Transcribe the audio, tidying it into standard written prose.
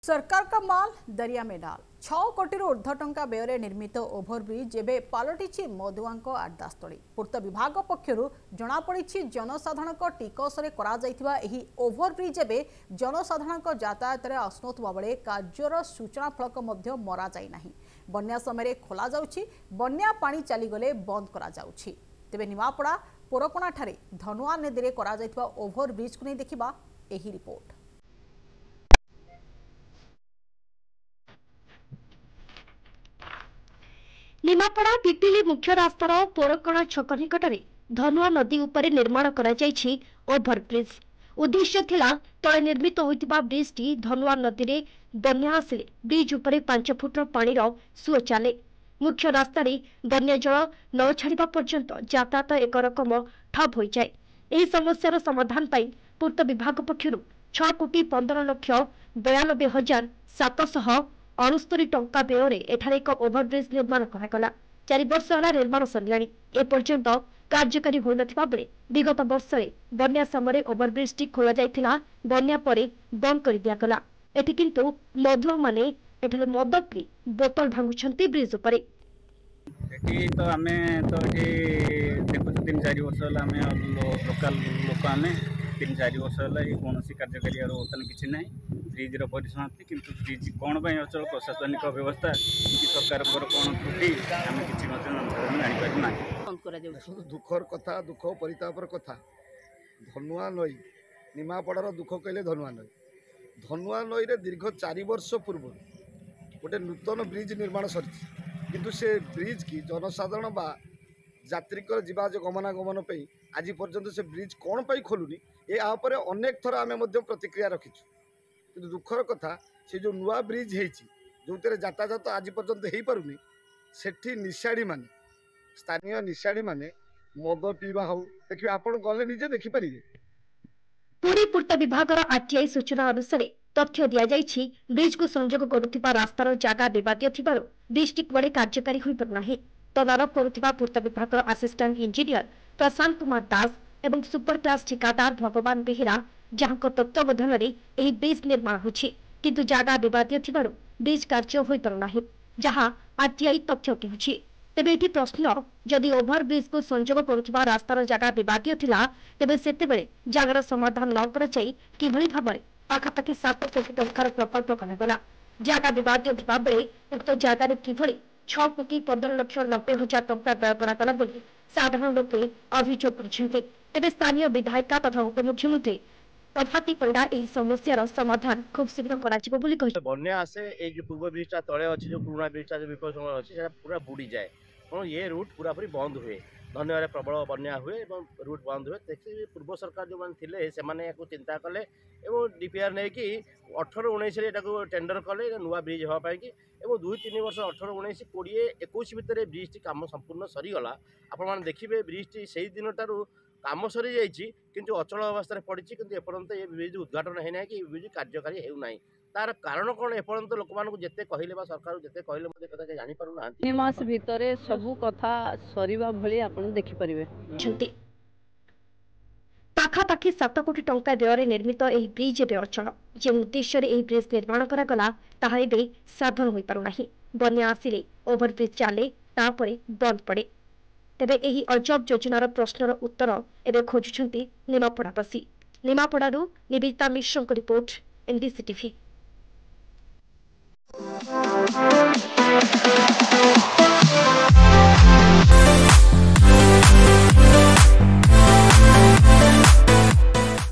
सरकार का माल दरिया में डाल 6 कोटी ऊर्ध्व टंका व्यय निर्मित ओभरब्रिज एवं पलटि मधुआ आड्डास्थली पूर्त विभाग पक्षर जमापड़ी जनसाधारण टिकस ओभरब्रिज एवं जनसाधारण यातायात आसुवा बेले कार्यर सूचना फलक मरा जाना बन्या समय खोल बन्या पानी चलीगले बंद करा तेबे निमापड़ा पोरपणा ठारे धनुआ नदी में ओभरब्रिज को नहीं देखा यही रिपोर्ट। निमापड़ा पिपिली मुख्य रास्तार पोरकणा छक निकट में धनुआ नदी उपर निर्माण कराଯାଇଛି ओभरब्रिज। उद्देश्य थिला तले निर्मित होइतिबा ब्रिज टी धनुआ नदी रे बन्या आसिले ब्रिज उपर 5 फुट पानीर सुओ चले। मुख्य रास्ता रे बन्या जल न छाड़िबा पर्यंत यातायात एक रकम ठप हो जाए। एही समस्यार समाधान पाई पूर्त विभाग पक्षरु 6 कोटी 15 लक्ष 92,769 टंका व्यय एठारे एक ओभरब्रिज निर्माण करागला। 4 वर्ष है निर्माण सरलाणी एपर्यंत कार्यकारी हो नथिबा बेले विगत वर्ष बन्या समय ओभरब्रिज टी खोला जाइथिला बन्या परे बंद कर दियागला। एठी किंतु मधुआ माने एठारे मद पी बोतल भांगुछंती ब्रिज उपरे। एठी तो आमे तो एठी देखु 3-4 वर्ष होला आमे लोकल लोक आमे 3-4 वर्ष होला ये कोनोसी कार्यकारी वर्तन किछि नै ब्रिज रो परिसमाप्ति किंतु ब्रिज कोन पय अचल प्रशासनिक व्यवस्था कि सरकार पर कोन त्रुटि आमे किछि मते जानि पारि नै बंद करा जाउ। दुखर कथा दुख परितापर कथा धनुआ नई निमापड़ार दुख कहले धनुआ नई रे दीर्घ 4 वर्ष पूर्व गोटे नूतन ब्रिज निर्माण सरी किंतु से ब्रिज की जनसाधारण बा यात्रिकर जीवाज गमनागमन पे आज पर्यंत से ब्रिज कौन पाई खोलुनी ये आपर अनेक थर आम प्रतिक्रिया रखीचु कि दुखर कथा से जो नुआ ब्रिज जो यातायात आज पर्यंत हो पारुनी सेठी निशाड़ी माने स्थानीय निशाड़ी माने मद पीवा हो देखिए आपण गले निजे देखिपारे। पुरी पूर्त विभाग आरटीआई सूचना अनुसार तथ्य दिया जाइछि ब्रिज को संयोग करुथिबा रास्तार जागा विवादित थिबारु ब्रिज टी बड़े कार्यकारी होई परनाही। तदारख करुथिबा पूर्त विभाग असिस्टेंट इंजीनियर प्रशांत कुमार दास एवं सुपर क्लास ठिकादार भगवान बेहेरा जहां तत्वावधान में एही ब्रिज निर्माण होछि किंतु जागा विवादित थिबारु ब्रिज कार्य होई परनाही जहां आरटीआई तथ्य कहछि। तेबे एठी प्रश्न जदि ओभरब्रिज को संयोग करुथिबा रास्तार जागा विवादित थिला तेबे सेतेबेले जागार समाधान न कराई किभଳି भाबरे पाखापाखि 7 कोटी टंकार प्रकल्प करागला। जागा विवादित थिबा बेले उक्त जागार किभଳି 6 कोटी 15 लक्ष 90,000 टंका व्यय करागला बोली साधारण लोके अभियोग करछन्ते। तेबे स्थानीय विधायिका तथा उपमुख्यमंत्री प्रभाती पंडा एही समस्यार समाधान खूब शीघ्र कराजिबो बोली कहि। बन्या आसे ए जो पूर्व ब्रिजटा तळे अछि जो पुराना ब्रिजटा जो विपद समय अछि सेटा पूरा बुडी जाए और ये रूट पूरा पूरी बंद हुए धन्यवाद प्रबल बन्या हुए एवं रूट बंद हुए देखिए पूर्व सरकार जो मान थिले से माने को चिंता कले एवं डीपीआर नै कि 18-19 रे एटाको टेंडर कले नुवा ब्रिज होवा पाई कि एवं 2-3 वर्ष 18-19 20-21 भितर ब्रिज टी काम संपूर्ण सरी गला। आपण मान देखिबे ब्रिज टी सेही दिन तारु काम सरी जाइछि किंतु अचल अवस्था रे पडिछि किंतु एपर्यंत ए ब्रिज उद्घाटन हे नै कि ब्रिज कार्यकारी हेउ नै तार कारण कोन एपर्यंत लोक मान को जते कहिले बा सरकार जते कहिले मते कथा जानि पारु ना 3 मास भितरे सबु कथा सरीबा भली आपण देखि परिबे। पाखापाखि 7 कोटी टंका व्यय निर्मित एही ब्रिज एवं अचल जे उद्देश्य एही ब्रिज निर्माण करागला ताहा एबे साधन होई पारु नाही। बन्या आसिले ओभरब्रिज चाले तापरे बंद पड़े। तेबे एही अजब योजनार प्रश्नर उत्तर एबे खोजुछंती निमापड़ावासी। निमापड़ारू निवेदिता मिश्रଙ୍କ रिपोर्ट एनडीसी टीवी।